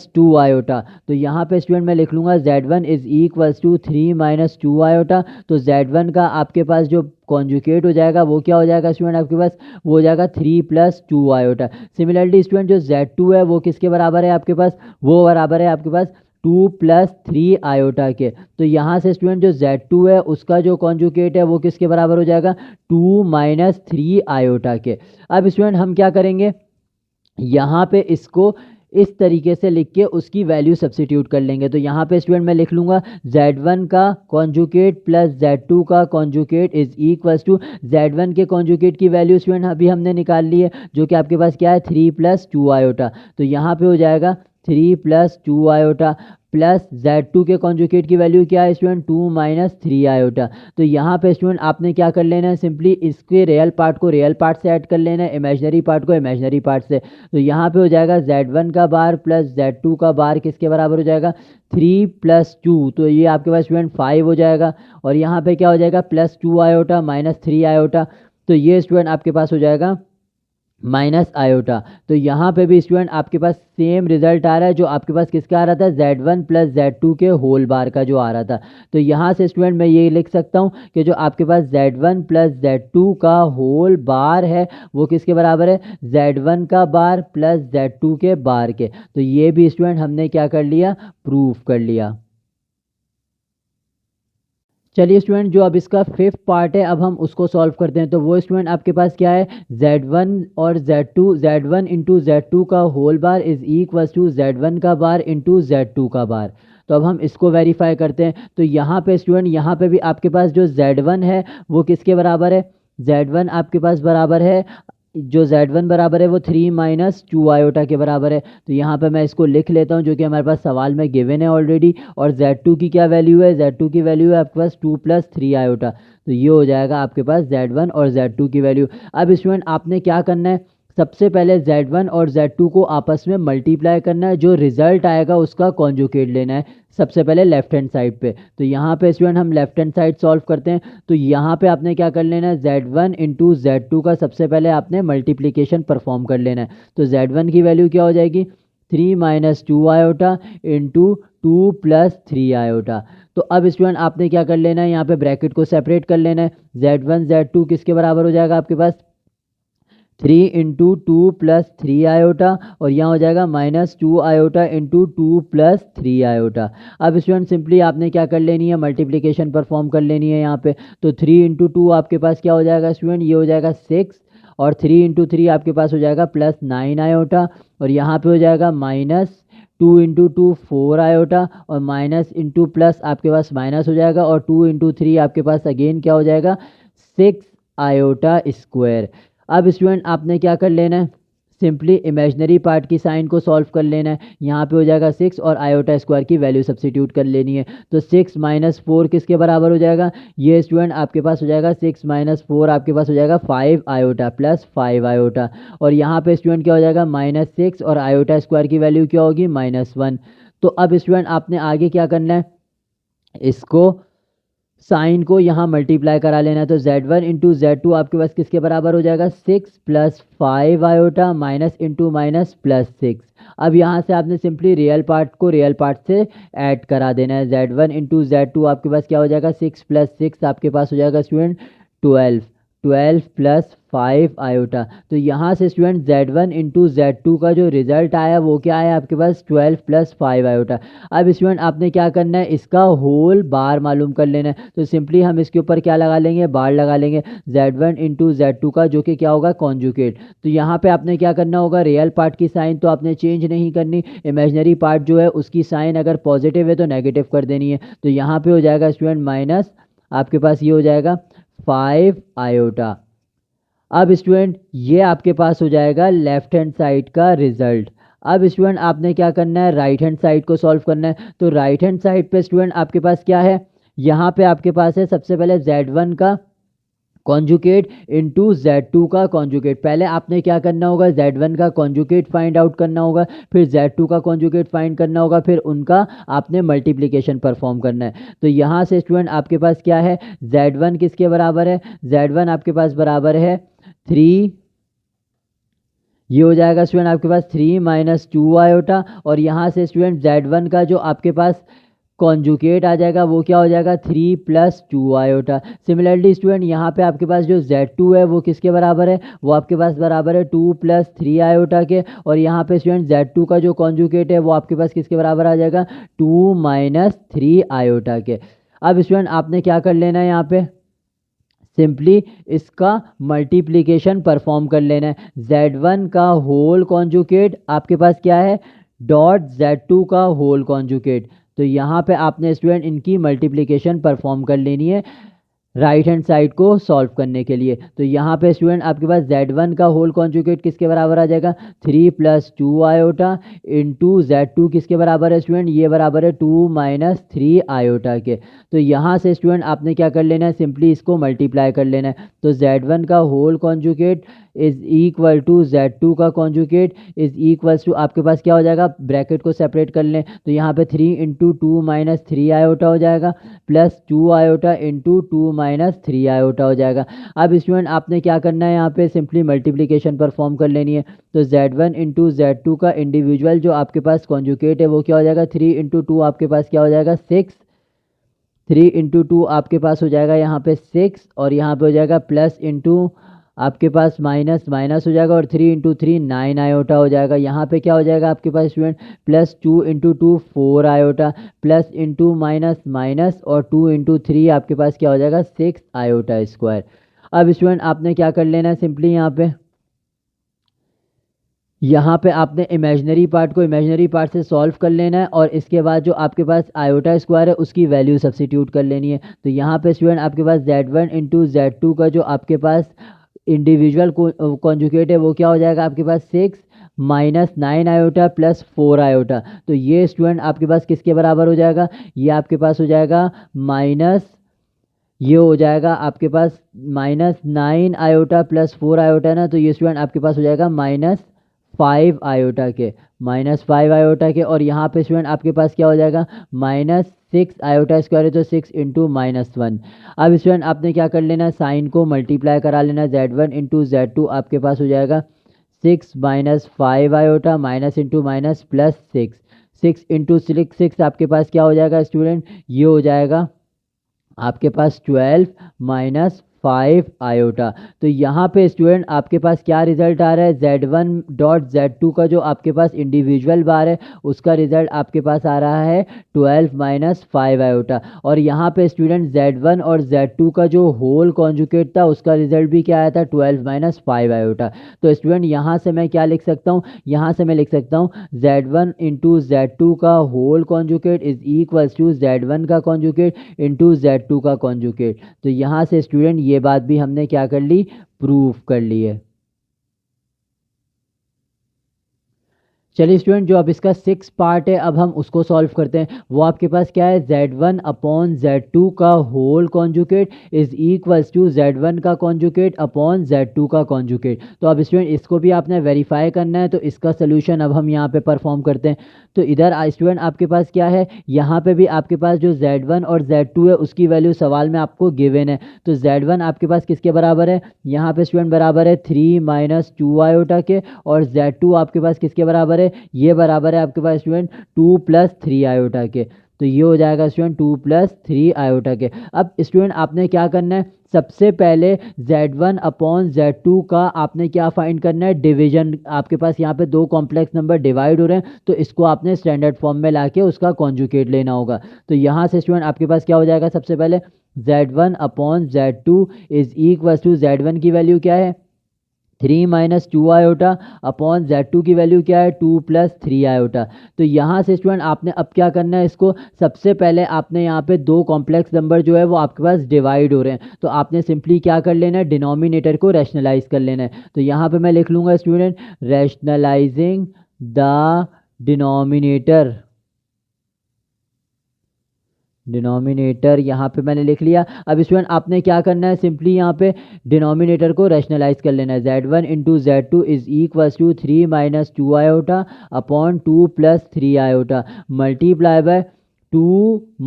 2 आयोटा। तो यहाँ पे स्टूडेंट मैं लिख लूँगा z1 is equal to 3 - 2 iota. तो z1 का आपके पास जो कॉन्जुगेट हो जाएगा वो क्या हो जाएगा स्टूडेंट आपके पास, वो हो जाएगा 3 + 2 आयोटा। सिमिलरली स्टूडेंट जो z2 है वो किसके बराबर है आपके पास, वो बराबर है आपके पास 2 + 3 आयोटा के। तो यहाँ से स्टूडेंट जो z2 है उसका जो कॉन्जुगेट है वो किसके बराबर हो जाएगा 2 - 3 आयोटा के। अब स्टूडेंट हम क्या करेंगे, यहाँ पे इसको इस तरीके से लिख के उसकी वैल्यू सब्सिट्यूट कर लेंगे। तो यहाँ पे स्टूडेंट मैं लिख लूँगा z1 का कॉन्जुगेट प्लस z2 का conjugate is equal to, z1 के कॉन्जुगेट की वैल्यू स्टूडेंट अभी हमने निकाल ली है जो कि आपके पास क्या है 3 + 2 आयोटा। तो यहाँ पे हो जाएगा 3 + 2 आयोटा प्लस Z2 के कॉन्जुगेट की वैल्यू क्या है स्टूडेंट, 2 माइनस 3 आयोटा। तो यहाँ पे स्टूडेंट आपने क्या कर लेना है, सिंपली इसके रियल पार्ट को रियल पार्ट से ऐड कर लेना है, इमेजनरी पार्ट को इमेजनरी पार्ट से। तो यहाँ पे हो जाएगा Z1 का बार प्लस Z2 का बार किसके बराबर हो जाएगा, 3 प्लस 2, तो ये आपके पास स्टूडेंट 5 हो जाएगा। और यहाँ पे क्या हो जाएगा, प्लस 2 आयोटा माइनस 3 आयोटा, तो ये स्टूडेंट आपके पास हो जाएगा माइनस आयोटा। तो यहाँ पे भी स्टूडेंट आपके पास सेम रिजल्ट आ रहा है जो आपके पास किसका आ रहा था, Z1 प्लस Z2 के होल बार का जो आ रहा था। तो यहाँ से स्टूडेंट मैं ये लिख सकता हूँ कि जो आपके पास Z1 प्लस Z2 का होल बार है वो किसके बराबर है, Z1 का बार प्लस Z2 के बार के। तो ये भी स्टूडेंट हमने क्या कर लिया, प्रूफ कर लिया। चलिए स्टूडेंट, जो अब इसका फिफ्थ पार्ट है अब हम उसको सॉल्व करते हैं। तो वो स्टूडेंट आपके पास क्या है, Z1 और Z2, Z1 इंटू Z2 का whole bar is equal to Z1 का बार इंटू Z2 का बार। तो अब हम इसको वेरीफाई करते हैं। तो यहाँ पे स्टूडेंट यहाँ पे भी आपके पास जो Z1 है वो किसके बराबर है, Z1 आपके पास बराबर है, जो Z1 बराबर है वो 3 माइनस 2 आयोटा के बराबर है। तो यहाँ पे मैं इसको लिख लेता हूँ जो कि हमारे पास सवाल में गिवन है ऑलरेडी। और Z2 की क्या वैल्यू है, Z2 की वैल्यू है आपके पास 2 प्लस 3 आयोटा। तो ये हो जाएगा आपके पास Z1 और Z2 की वैल्यू। अब स्टूडेंट आपने क्या करना है, सबसे पहले Z1 और Z2 को आपस में मल्टीप्लाई करना है, जो रिजल्ट आएगा उसका कॉन्जुगेट लेना है सबसे पहले लेफ्ट हैंड साइड पे। तो यहाँ पे स्टूडेंट हम लेफ्ट हैंड साइड सॉल्व करते हैं। तो यहाँ पे आपने क्या कर लेना है, Z1 इंटू Z2 का सबसे पहले आपने मल्टीप्लीकेशन परफॉर्म कर लेना है। तो Z1 की वैल्यू क्या हो जाएगी, 3 minus 2 iota into 2 plus 3 iota. तो अब स्टूडेंट आपने क्या कर लेना है, यहाँ पे ब्रैकेट को सेपरेट कर लेना है। Z1 Z2 किसके बराबर हो जाएगा आपके पास, 3 इंटू 2 प्लस 3 आयोटा, और यहाँ हो जाएगा minus 2 iota into 2 plus 3 iota. अब स्टूडेंट सिंपली आपने क्या कर लेनी है, मल्टीप्लिकेशन परफॉर्म कर लेनी है यहाँ पे। तो 3 इंटू 2 आपके पास क्या हो जाएगा स्टूडेंट, ये हो जाएगा 6, और 3 इंटू 3 आपके पास हो जाएगा प्लस 9 आयोटा, और यहाँ पे हो जाएगा माइनस 2 इंटू 2 4 आयोटा, और माइनस इंटू प्लस आपके पास माइनस हो जाएगा, और 2 इंटू 3 आपके पास अगेन क्या हो जाएगा, 6 आयोटा स्क्वायर। अब स्टूडेंट आपने क्या कर लेना है, सिंपली इमेजनरी पार्ट की साइन को सॉल्व कर लेना है। यहाँ पे हो जाएगा 6 और आयोटा स्क्वायर की वैल्यू सब्स्टिट्यूट कर लेनी है। तो 6 माइनस 4 किसके बराबर हो जाएगा, ये स्टूडेंट आपके पास हो जाएगा 6 माइनस 4 आपके पास हो जाएगा 5 आयोटा प्लस 5 आयोटा, और यहाँ पे स्टूडेंट क्या हो जाएगा माइनस 6 और आयोटा स्क्वायर की वैल्यू क्या होगी, -1। तो अब स्टूडेंट आपने आगे क्या करना है, इसको साइन को यहाँ मल्टीप्लाई करा लेना है। तो Z1 इंटू Z2 आपके पास किसके बराबर हो जाएगा, 6 plus 5 iota minus into minus plus 6। अब यहाँ से आपने सिंपली रियल पार्ट को रियल पार्ट से ऐड करा देना है। Z1 इंटू Z2 आपके पास क्या हो जाएगा, 6 प्लस 6 आपके पास हो जाएगा स्टूडेंट 12, 12 प्लस 5 आयोटा। तो यहाँ से स्टूडेंट Z1 इंटू Z2 का जो रिजल्ट आया वो क्या आया आपके पास, 12 प्लस 5 आयोटा। अब स्टूडेंट आपने क्या करना है, इसका होल बार मालूम कर लेना है। तो सिंपली हम इसके ऊपर क्या लगा लेंगे, बार लगा लेंगे, Z1 इंटू Z2 का जो कि क्या होगा, कॉन्जुगेट। तो यहाँ पे आपने क्या करना होगा, रियल पार्ट की साइन तो आपने चेंज नहीं करनी, इमेजनरी पार्ट जो है उसकी साइन अगर पॉजिटिव है तो नेगेटिव कर देनी है। तो यहाँ पे हो जाएगा स्टूडेंट माइनस आपके पास ये हो जाएगा 5 आयोटा। अब स्टूडेंट ये आपके पास हो जाएगा लेफ्ट हैंड साइड का रिजल्ट। अब स्टूडेंट आपने क्या करना है, राइट हैंड साइड को सॉल्व करना है। तो राइट हैंड साइड पे स्टूडेंट आपके पास क्या है, यहाँ पे आपके पास है सबसे पहले Z1 का कॉन्जुगेट इंटू Z2 का कॉन्जुगेट। पहले आपने क्या करना होगा, Z1 का कॉन्जुगेट फाइंड आउट करना होगा, फिर Z2 का कॉन्जुगेट फाइंड करना होगा, फिर उनका आपने मल्टीप्लिकेशन परफॉर्म करना है। तो यहाँ से स्टूडेंट आपके पास क्या है, Z1 किसके बराबर है, Z1 आपके पास बराबर है 3, ये हो जाएगा स्टूडेंट आपके पास 3 माइनस 2 आयोटा, और यहाँ से स्टूडेंट Z1 का जो आपके पास कॉन्जुगेट आ जाएगा वो क्या हो जाएगा, 3 प्लस 2 आयोटा। सिमिलरली स्टूडेंट यहाँ पे आपके पास जो Z2 है वो किसके बराबर है, वो आपके पास बराबर है 2 प्लस 3 आयोटा के, और यहाँ पे स्टूडेंट Z2 का जो कॉन्जुगेट है वो आपके पास किसके बराबर आ जाएगा, 2 माइनस 3 आयोटा के। अब स्टूडेंट आपने क्या कर लेना है, यहाँ पे सिंपली इसका मल्टीप्लिकेशन परफॉर्म कर लेना है। Z1 का होल कॉन्जुगेट आपके पास क्या है, डॉट Z2 का होल कॉन्जुगेट। तो यहाँ पे आपने स्टूडेंट इनकी मल्टीप्लिकेशन परफॉर्म कर लेनी है राइट हैंड साइड को सॉल्व करने के लिए। तो यहाँ पे स्टूडेंट आपके पास Z1 का होल कॉन्जुगेट किसके बराबर आ जाएगा, 3 + 2 आयोटा इंटू Z2 किसके बराबर है स्टूडेंट, ये बराबर है 2 - 3 आयोटा के। तो यहाँ से स्टूडेंट आपने क्या कर लेना है, सिंपली इसको मल्टीप्लाई कर लेना है। तो Z1 का whole conjugate is equal to Z2 का कॉन्जुगेट इज इक्वल्स टू, आपके पास क्या हो जाएगा, ब्रैकेट को सेपरेट कर लें तो यहाँ पे 3 × 2 - 3 आयोटा हो जाएगा प्लस 2 आयोटा इंटू 2 - 3 आयोटा हो जाएगा। अब स्टूडेंट आपने क्या करना है, यहाँ पे सिंपली मल्टीप्लिकेशन परफॉर्म कर लेनी है। तो Z1 × Z2 का इंडिविजुअल जो आपके पास कॉन्जुगेट है वो क्या हो जाएगा, 3 × 2 आपके पास क्या हो जाएगा 6, 3 × 2 आपके पास हो जाएगा यहाँ पे 6 और यहाँ पे हो जाएगा प्लस इंटू आपके पास माइनस माइनस हो जाएगा और 3 × 3 9 आयोटा हो जाएगा। यहाँ पे क्या हो जाएगा आपके पास student, plus 2 × 2 4 iota plus into minus minus और 2 × 3 आपके पास क्या हो जाएगा 6 आयोटा स्क्वायर। अब स्टूडेंट आपने क्या कर लेना है, सिंपली यहाँ पे आपने इमेजिनरी पार्ट को इमेजिनरी पार्ट से सॉल्व कर लेना है और इसके बाद जो आपके पास आयोटा स्क्वायर है उसकी वैल्यू सब्सिट्यूट कर लेनी है। तो यहाँ पे स्टूडेंट आपके पास Z1 × Z2 का जो आपके पास इंडिविजुअल कॉन्जुगेट है वो क्या हो जाएगा आपके पास 6 - 9 आयोटा प्लस 4 आयोटा। तो ये स्टूडेंट आपके पास किसके बराबर हो जाएगा, ये आपके पास हो जाएगा माइनस, ये हो जाएगा आपके पास -9 आयोटा प्लस 4 आयोटा ना, तो ये स्टूडेंट आपके पास हो जाएगा -5 आयोटा के, -5 आयोटा के। और यहाँ पे स्टूडेंट आपके पास क्या हो जाएगा -6 आयोटा स्क्वायर है तो 6 × -1। अब स्टूडेंट आपने क्या कर लेना, साइन को मल्टीप्लाई करा लेना, Z1 × Z2 आपके पास हो जाएगा 6 - 5 iota minus into minus plus 6, 6 × 6 आपके पास क्या हो जाएगा स्टूडेंट, ये हो जाएगा आपके पास 12 - 5 आयोटा। तो यहाँ पे स्टूडेंट आपके पास क्या रिजल्ट आ रहा है, Z1.Z2 का जो आपके पास इंडिविजुअल बार है उसका रिजल्ट आपके पास आ रहा है 12 - 5 आयोटा। और यहाँ पे स्टूडेंट Z1 और Z2 का जो होल कॉन्जुगेट था उसका रिजल्ट भी क्या आया था 12 - 5 आयोटा। तो स्टूडेंट यहाँ से मैं क्या लिख सकता हूँ, यहाँ से मैं लिख सकता हूँ Z1 × Z2 का whole conjugate is equals to Z1 का कॉन्जुगेट इंटू Z2 का कॉन्जुगेट। तो यहाँ से स्टूडेंट ये बात भी हमने क्या कर ली, प्रूफ कर ली है। चलिए स्टूडेंट जो अब इसका 6 पार्ट है अब हम उसको सॉल्व करते हैं। वो आपके पास क्या है, Z1/Z2 का whole conjugate is equals to Z1 का कॉन्जुगेट अपॉन Z2 का कॉन्जुगेट। तो अब स्टूडेंट इसको भी आपने वेरीफाई करना है, तो इसका सोल्यूशन अब हम यहाँ पे परफॉर्म करते हैं। तो इधर स्टूडेंट आपके पास क्या है, यहाँ पे भी आपके पास जो Z1 और Z2 है उसकी वैल्यू सवाल में आपको गिवन है। तो Z1 आपके पास किसके बराबर है, यहाँ पे स्टूडेंट बराबर है 3 - 2 आयोटा के और Z2 आपके पास किसके बराबर है, ये बराबर है आपके पास स्टूडेंट 2 + 3 आयोटा के। तो ये हो जाएगा स्टूडेंट 2 + 3 आयोटा के। अब स्टूडेंट आपने क्या करना है, सबसे पहले Z1/Z2 का आपने क्या फाइंड करना है, डिवीजन। आपके पास यहाँ पे दो कॉम्प्लेक्स नंबर डिवाइड हो रहे हैं तो इसको आपने स्टैंडर्ड फॉर्म में लाके उसका कॉन्जुगेट लेना होगा। तो यहाँ से स्टूडेंट आपके पास क्या हो जाएगा, सबसे पहले Z1/Z2 is equals to Z1 की वैल्यू क्या है 3 - 2 आयोटा अपॉन Z2 की वैल्यू क्या है 2 + 3 आयोटा। तो यहाँ से स्टूडेंट आपने अब क्या करना है, इसको सबसे पहले आपने यहाँ पे दो कॉम्प्लेक्स नंबर जो है वो आपके पास डिवाइड हो रहे हैं तो आपने सिंपली क्या कर लेना है, डिनोमिनेटर को रैशनलाइज कर लेना है। तो यहाँ पे मैं लिख लूँगा स्टूडेंट रैशनलाइजिंग द डिनोमिनेटर यहाँ पे मैंने लिख लिया। अब स्टूडेंट आपने क्या करना है, सिंपली यहाँ पे डिनोमिनेटर को रैशनलाइज कर लेना है। Z1 × Z2 is equals to 3 - 2 iota upon 2 + 3 iota multiply by 2 -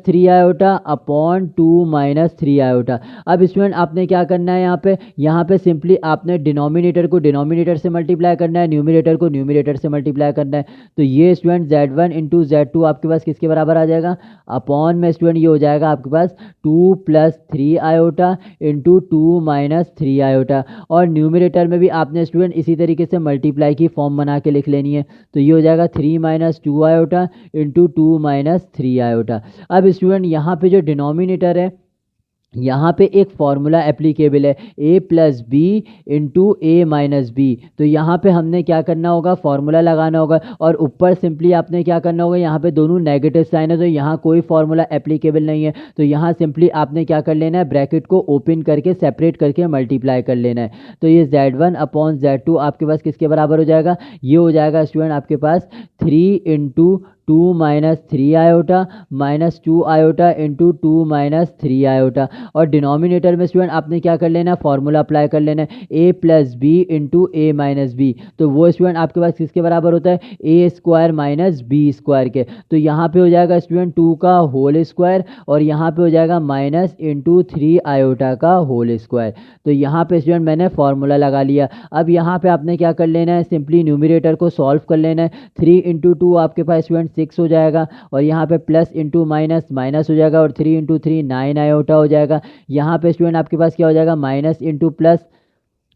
3 iota upon 2 - 3 iota. अब स्टूडेंट आपने क्या करना है, यहाँ पे सिंपली आपने डिनोमिनेटर को डिनोमिनेटर से मल्टीप्लाई करना है, न्यूमिनेटर को न्यूमिनेटर से मल्टीप्लाई करना है। तो ये स्टूडेंट Z1 × Z2 आपके पास किसके बराबर आ जाएगा, अपॉन में स्टूडेंट ये हो जाएगा आपके पास 2 + 3 आयोटा इंटू 2 - 3 आयोटा। और न्यूमिनेटर में भी आपने स्टूडेंट इसी तरीके से मल्टीप्लाई की फॉर्म बना के लिख लेनी है। तो ये हो जाएगा 3 - 2 आयोटा इंटू 2 - 3 आयोटा। अब स्टूडेंट यहाँ पे जो डिनोमिनेटर है यहाँ पे एक फॉर्मूला एप्लीकेबल है a plus B into A minus B. तो यहाँ पे हमने क्या करना होगा, फॉर्मूला लगाना होगा। और ऊपर सिंपली आपने क्या करना होगा, यहाँ पे दोनों नेगेटिव साइन है तो यहाँ कोई फॉर्मूला एप्लीकेबल नहीं है। तो यहाँ सिंपली आपने क्या कर लेना है, ब्रैकेट को ओपन करके सेपरेट करके मल्टीप्लाई कर लेना है। तो ये Z1 अपॉन Z2 आपके पास किसके बराबर हो जाएगा, ये हो जाएगा स्टूडेंट आपके पास 3 into 2 minus 3 iota minus 2 iota into 2 minus 3 iota. और डिनोमिनेटर में स्टूडेंट आपने क्या कर लेना है, फॉर्मूला अप्लाई कर लेना है a plus B into A minus B. तो वो स्टूडेंट आपके पास किसके बराबर होता है, A square minus B square के। तो यहाँ पे हो जाएगा स्टूडेंट 2 का होल स्क्वायर और यहाँ पे हो जाएगा माइनस इंटू 3 आयोटा का होल स्क्वायर। तो यहाँ पे स्टूडेंट मैंने फॉर्मूला लगा लिया। अब यहाँ पे आपने क्या कर लेना है, सिंपली न्यूमिनेटर को सॉल्व कर लेना है। 3 इंटू 2 आपके पास स्टूडेंट 6 हो जाएगा और यहाँ पे प्लस इंटू माइनस माइनस हो जाएगा और 3 इंटू 3 9 आयोटा हो जाएगा। यहाँ पे स्टूडेंट आपके पास क्या हो जाएगा, minus into plus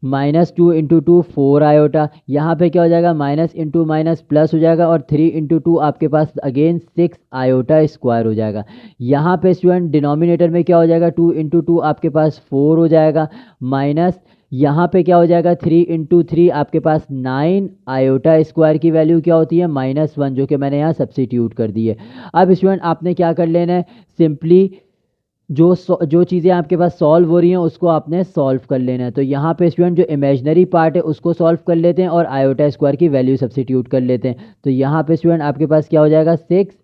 minus 2 into 2 4 iota. यहाँ पे क्या हो जाएगा, माइनस इंटू माइनस प्लस हो जाएगा और 3 इंटू 2 आपके पास अगेन 6 आयोटा स्क्वायर हो जाएगा। यहाँ पे स्टूडेंट डिनोमिनेटर में क्या हो जाएगा, 2 इंटू 2 आपके पास 4 हो जाएगा माइनस यहाँ पे क्या हो जाएगा, 3 इंटू 3 आपके पास 9 आयोटा स्क्वायर की वैल्यू क्या होती है, -1, जो कि मैंने यहाँ सब्सिट्यूट कर दी है। अब स्टूडेंट आपने क्या कर लेना है, सिंपली जो चीज़ें आपके पास सॉल्व हो रही हैं उसको आपने सॉल्व कर लेना है। तो यहाँ पे स्टूडेंट जो इमेजनरी पार्ट है उसको सॉल्व कर लेते हैं और आयोटा स्क्वायर की वैल्यू सब्सिट्यूट कर लेते हैं। तो यहाँ पे स्टूडेंट आपके पास क्या हो जाएगा, 6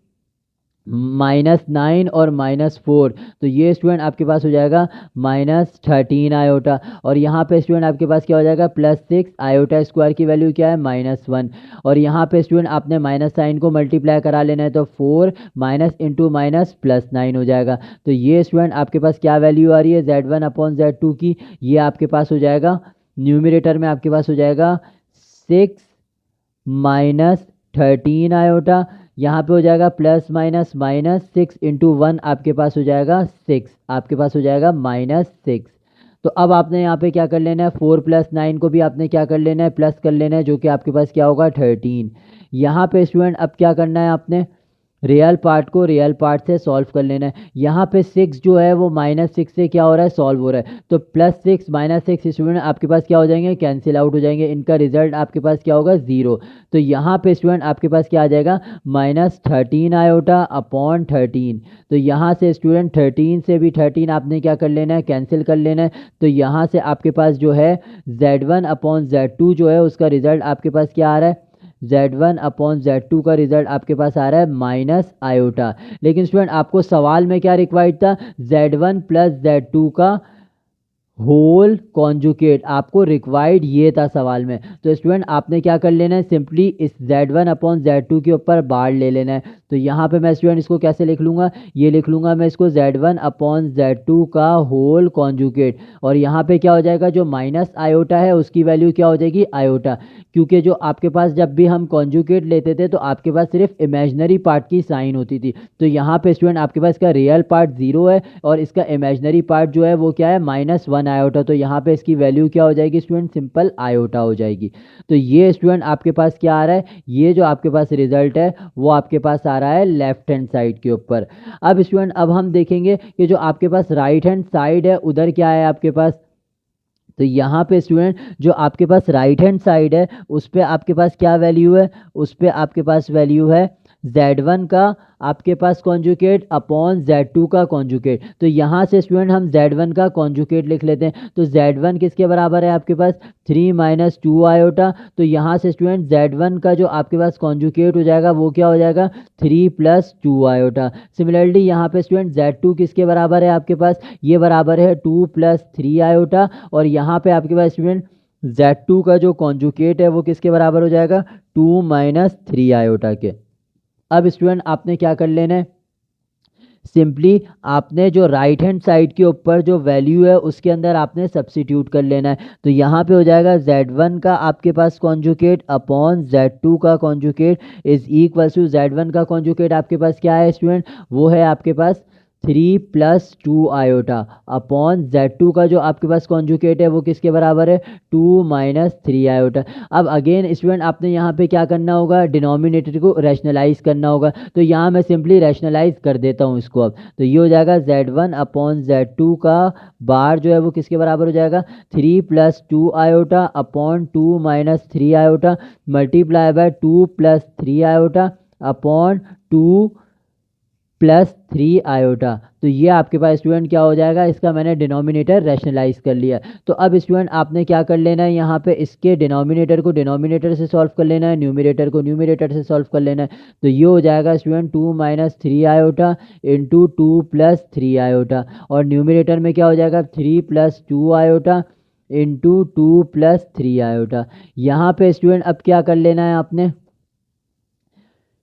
-9 और -4। तो ये स्टूडेंट आपके पास हो जाएगा -13 आयोटा। और यहाँ पे स्टूडेंट आपके पास क्या हो जाएगा, +6 आयोटा स्क्वायर की वैल्यू क्या है, -1। और यहाँ पे स्टूडेंट आपने माइनस साइन को मल्टीप्लाई करा लेना है तो 4 माइनस इंटू माइनस +9 हो जाएगा। तो ये स्टूडेंट आपके पास क्या वैल्यू आ रही है, Z1 अपॉन Z2 की। ये आपके पास हो जाएगा न्यूमिनेटर में आपके पास हो जाएगा 6 -13 आयोटा। यहाँ पे हो जाएगा प्लस माइनस माइनस 6 इंटू 1 आपके पास हो जाएगा 6, आपके पास हो जाएगा -6। तो अब आपने यहाँ पे क्या कर लेना है, 4 + 9 को भी आपने क्या कर लेना है, प्लस कर लेना है, जो कि आपके पास क्या होगा 13। यहाँ पे स्टूडेंट अब क्या करना है, आपने रियल पार्ट को रियल पार्ट से सॉल्व कर लेना है। यहाँ पे 6 जो है वो -6 से क्या हो रहा है, सॉल्व हो रहा है। तो +6 -6 स्टूडेंट आपके पास क्या हो जाएंगे, कैंसिल आउट हो जाएंगे। इनका रिजल्ट आपके पास क्या होगा, 0। तो यहाँ पे स्टूडेंट आपके पास क्या आ जाएगा, -13 आयोटा अपॉन 13। तो यहाँ से स्टूडेंट 13 से भी 13 आपने क्या कर लेना है, कैंसिल कर लेना है। तो यहाँ से आपके पास जो है Z1 अपॉन Z2 जो है उसका रिजल्ट आपके पास क्या आ रहा है, Z1 अपॉन Z2 का रिजल्ट आपके पास आ रहा है माइनस आयोटा। लेकिन स्टूडेंट आपको सवाल में क्या रिक्वायर्ड था, Z1 + Z2 का होल कॉन्जुकेट, आपको रिक्वायर्ड ये था सवाल में। तो स्टूडेंट आपने क्या कर लेना है, सिंपली इस Z1 अपॉन Z2 के ऊपर बार ले लेना है। तो यहाँ पे मैं स्टूडेंट इसको कैसे लिख लूँगा, ये लिख लूँगा मैं इसको Z1 अपॉन Z2 का होल कॉन्जुकेट। और यहाँ पे क्या हो जाएगा, जो माइनस आयोटा है उसकी वैल्यू क्या हो जाएगी, आयोटा। क्योंकि जो आपके पास जब भी हम कॉन्जुकेट लेते थे तो आपके पास सिर्फ इमेजनरी पार्ट की साइन होती थी। तो यहाँ पे स्टूडेंट आपके पास इसका रियल पार्ट 0 है और इसका इमेजनरी पार्ट जो है वो क्या है, -1 आयोटा। तो यहाँ पे इसकी वैल्यू क्या हो जाएगी स्टूडेंट, सिंपल आयोटा हो जाएगी। तो ये स्टूडेंट आपके पास क्या आ रहा है, ये जो आपके पास रिजल्ट है वो आपके पास आ रहा है लेफ्ट हैंड साइड के ऊपर। अब स्टूडेंट अब हम देखेंगे कि जो आपके पास राइट हैंड साइड है उधर क्या है आपके पास। तो यहाँ पे स्टूडेंट जो आपके पास राइट हैंड साइड है उस पे आपके पास क्या वैल्यू है, उस पे आपके पास वैल्यू है Z1 का आपके पास कॉन्जुकेट अपॉन Z2 का कॉन्जुकेट। तो यहाँ से स्टूडेंट हम Z1 का कॉन्जुकेट लिख लेते हैं। तो Z1 किसके बराबर है आपके पास, 3 - 2 आयोटा। तो यहाँ से स्टूडेंट Z1 का जो आपके पास कॉन्जुकेट हो जाएगा वो क्या हो जाएगा, 3 + 2 आयोटा। सिमिलरली यहाँ पे स्टूडेंट Z2 किसके बराबर है आपके पास, ये बराबर है 2 + 3 आयोटा। और यहाँ पे आपके पास स्टूडेंट Z2 का जो कॉन्जुकेट है वो किसके बराबर हो जाएगा, 2 - 3 आयोटा के। अब स्टूडेंट आपने क्या कर लेना है, सिंपली आपने जो राइट हैंड साइड के ऊपर जो वैल्यू है उसके अंदर आपने सब्सिट्यूट कर लेना है। तो यहाँ पे हो जाएगा Z1 का आपके पास कॉन्जुकेट अपॉन Z2 का conjugate is equal to Z1 का कॉन्जुकेट आपके पास क्या है स्टूडेंट, वो है आपके पास 3+2 आयोटा अपॉन Z2 का जो आपके पास कॉन्जुगेट है वो किसके बराबर है 2-3 आयोटा। अब अगेन स्टूडेंट आपने यहाँ पे क्या करना होगा, डिनोमिनेटर को रैशनलाइज करना होगा। तो यहाँ मैं सिंपली रैशनलाइज कर देता हूँ इसको। अब तो ये हो जाएगा Z1 अपॉन Z2 का बार जो है वो किसके बराबर हो जाएगा 3+2 iota upon 2-3 iota multiply bye 2+3 iota upon 2+3 iota. तो ये आपके पास स्टूडेंट क्या हो जाएगा, इसका मैंने डिनोमिनेटर रैशनलाइज कर लिया। तो अब स्टूडेंट आपने क्या कर लेना है, यहाँ पे इसके डिनोमिनेटर को डिनोमिनेटर से सॉल्व कर लेना है, न्यूमरेटर को न्यूमरेटर से सॉल्व कर लेना है। तो ये हो जाएगा स्टूडेंट 2-3 आयोटा इंटू 2+3 आयोटा, और न्यूमरेटर में क्या हो जाएगा 3+2 आयोटा इंटू 2+3 आयोटा। यहाँ पे स्टूडेंट अब क्या कर लेना है आपने,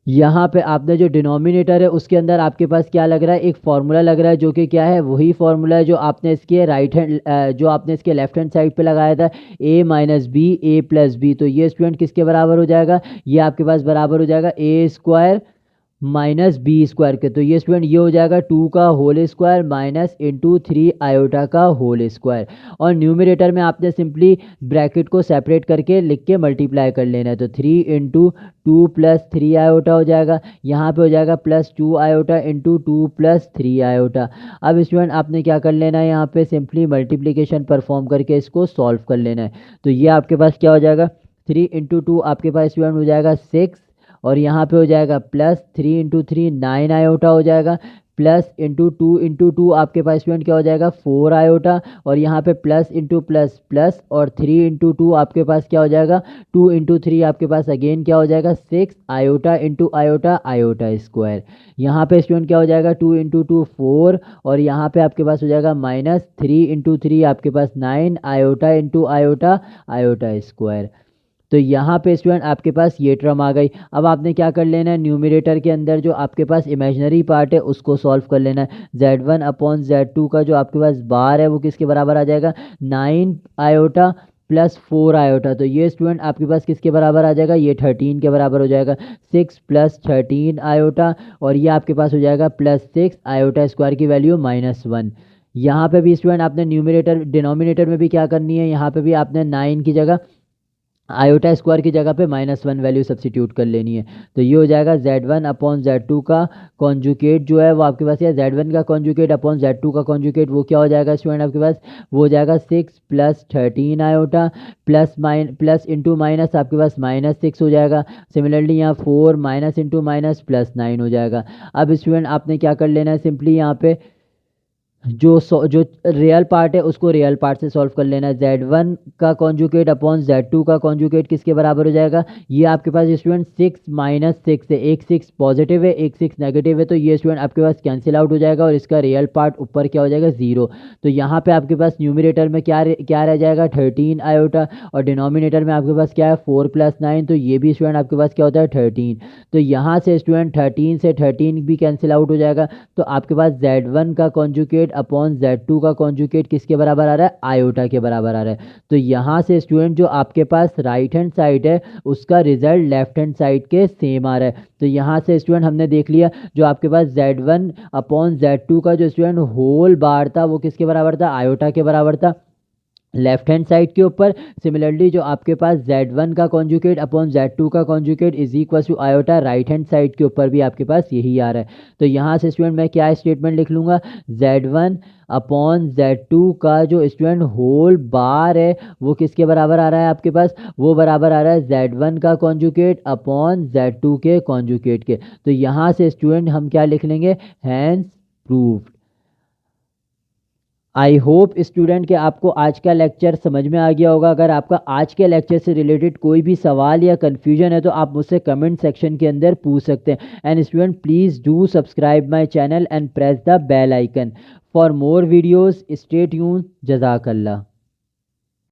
यहाँ पे आपने जो डिनोमिनेटर है उसके अंदर आपके पास क्या लग रहा है, एक फार्मूला लग रहा है, जो कि क्या है, वही फार्मूला है जो आपने इसके राइट हैंड जो आपने इसके लेफ्ट हैंड साइड पे लगाया था, a-b a+b। तो ये स्टूडेंट किसके बराबर हो जाएगा, ये आपके पास बराबर हो जाएगा a² -b² के। तो ये स्टूडेंट ये हो जाएगा 2 का whole square minus into 3 iota का होल स्क्वायर। और न्यूमरेटर में आपने सिंपली ब्रैकेट को सेपरेट करके लिख के मल्टीप्लाई कर लेना है। तो 3 इंटू 2+3 आयोटा हो जाएगा, यहाँ पे हो जाएगा +2 आयोटा इंटू 2+3 आयोटा। अब स्टूडेंट आपने क्या कर लेना है, यहाँ पे सिंपली मल्टीप्लीकेशन परफॉर्म करके इसको सॉल्व कर लेना है। तो ये आपके पास क्या हो जाएगा 3 इंटू 2 आपके पास स्टूडेंट हो जाएगा 6, और यहाँ पे हो जाएगा +3 इंटू 3 9 आयोटा हो जाएगा, प्लस इंटू 2 आपके पास स्टूडेंट क्या हो जाएगा 4 आयोटा, और यहाँ पे प्लस इंटू प्लस प्लस, और 3 इंटू 2 आपके पास क्या हो जाएगा 2 इंटू 3 आपके पास अगेन क्या हो जाएगा 6 iota into iota iota square. यहाँ पे स्टूडेंट क्या हो जाएगा 2 इंटू 2 4, और यहाँ पे आपके पास हो जाएगा -3 इंटू 3 आपके पास 9 iota into iota iota square. तो यहाँ पे स्टूडेंट आपके पास ये टर्म आ गई। अब आपने क्या कर लेना है, न्यूमरेटर के अंदर जो आपके पास इमेजिनरी पार्ट है उसको सॉल्व कर लेना है। Z1 अपॉन Z2 का जो आपके पास बार है वो किसके बराबर आ जाएगा 9 आयोटा प्लस 4 आयोटा। तो ये स्टूडेंट आपके पास किसके बराबर आ जाएगा, ये 13 के बराबर हो जाएगा, 6 + 13 आयोटा, और ये आपके पास हो जाएगा +6 आयोटा स्क्वायर की वैल्यू -1। यहाँ पे भी स्टूडेंट आपने न्यूमरेटर डिनोमिनेटर में भी क्या करनी है, यहाँ पे भी आपने 9 की जगह आयोटा स्क्वायर की जगह पे -1 वैल्यू सब्सिट्यूट कर लेनी है। तो ये हो जाएगा Z1 अपॉन Z2 का कॉन्जुगेट जो है वो आपके पास है, Z1 का कॉन्जुगेट अपॉन Z2 का कॉन्जुगेट वो क्या हो जाएगा स्टूडेंट आपके पास, वो हो जाएगा 6 + 13 आयोटा प्लस इंटू माइनस आपके पास -6 हो जाएगा। सिमिलरली यहाँ 4 माइनस इंटू माइनस +9 हो जाएगा। अब स्टूडेंट आपने क्या कर लेना है, सिंपली यहाँ पे जो रियल पार्ट है उसको रियल पार्ट से सॉल्व कर लेना है। Z1 का कॉन्जुगेट अपॉन Z2 का कॉन्जुगेट किसके बराबर हो जाएगा, ये आपके पास स्टूडेंट 6 - 6 है, एक 6 पॉजिटिव है एक 6 नेगेटिव है, तो ये स्टूडेंट आपके पास कैंसिल आउट हो जाएगा और इसका रियल पार्ट ऊपर क्या हो जाएगा 0। तो यहाँ पे आपके पास न्यूमरेटर में क्या रह जाएगा 13 आयोटा, और डिनोमिनेटर में आपके पास क्या है 4 + 9, तो ये भी स्टूडेंट आपके पास क्या होता है 13। तो यहाँ से स्टूडेंट 13 से 13 भी कैंसिल आउट हो जाएगा। तो आपके पास Z1 का कॉन्जुगेट अपॉन Z2 का कॉन्जुगेट किसके बराबर आ रहा है, आयोटा के बराबर आ रहा है। तो यहाँ से स्टूडेंट जो आपके पास राइट हैंड साइड है उसका रिजल्ट लेफ्ट हैंड साइड के सेम आ रहा है। तो यहाँ से स्टूडेंट हमने देख लिया जो आपके पास Z1 अपॉन Z2 का जो स्टूडेंट होल बार था वो किसके बराबर था, आयोटा के बराबर था लेफ्ट हैंड साइड के ऊपर। सिमिलरली जो आपके पास Z1 का कॉन्जुगेट अपॉन Z2 का conjugate is equal to iota right hand side के ऊपर भी आपके पास यही आ रहा है। तो यहाँ से स्टूडेंट मैं क्या स्टेटमेंट लिख लूँगा, Z1 अपॉन Z2 का जो स्टूडेंट होल बार है वो किसके बराबर आ रहा है आपके पास, वो बराबर आ रहा है Z1 का कॉन्जुगेट अपॉन Z2 के कॉन्जुगेट के। तो यहाँ से स्टूडेंट हम क्या लिख लेंगे, hence proved. I hope student के आपको आज का लेक्चर समझ में आ गया होगा। अगर आपका आज के लेक्चर से रिलेटेड कोई भी सवाल या कन्फ्यूजन है तो आप मुझसे कमेंट सेक्शन के अंदर पूछ सकते हैं। And student please do subscribe my channel and press the bell icon for more videos. Stay tuned. जज़ाकल्लाह।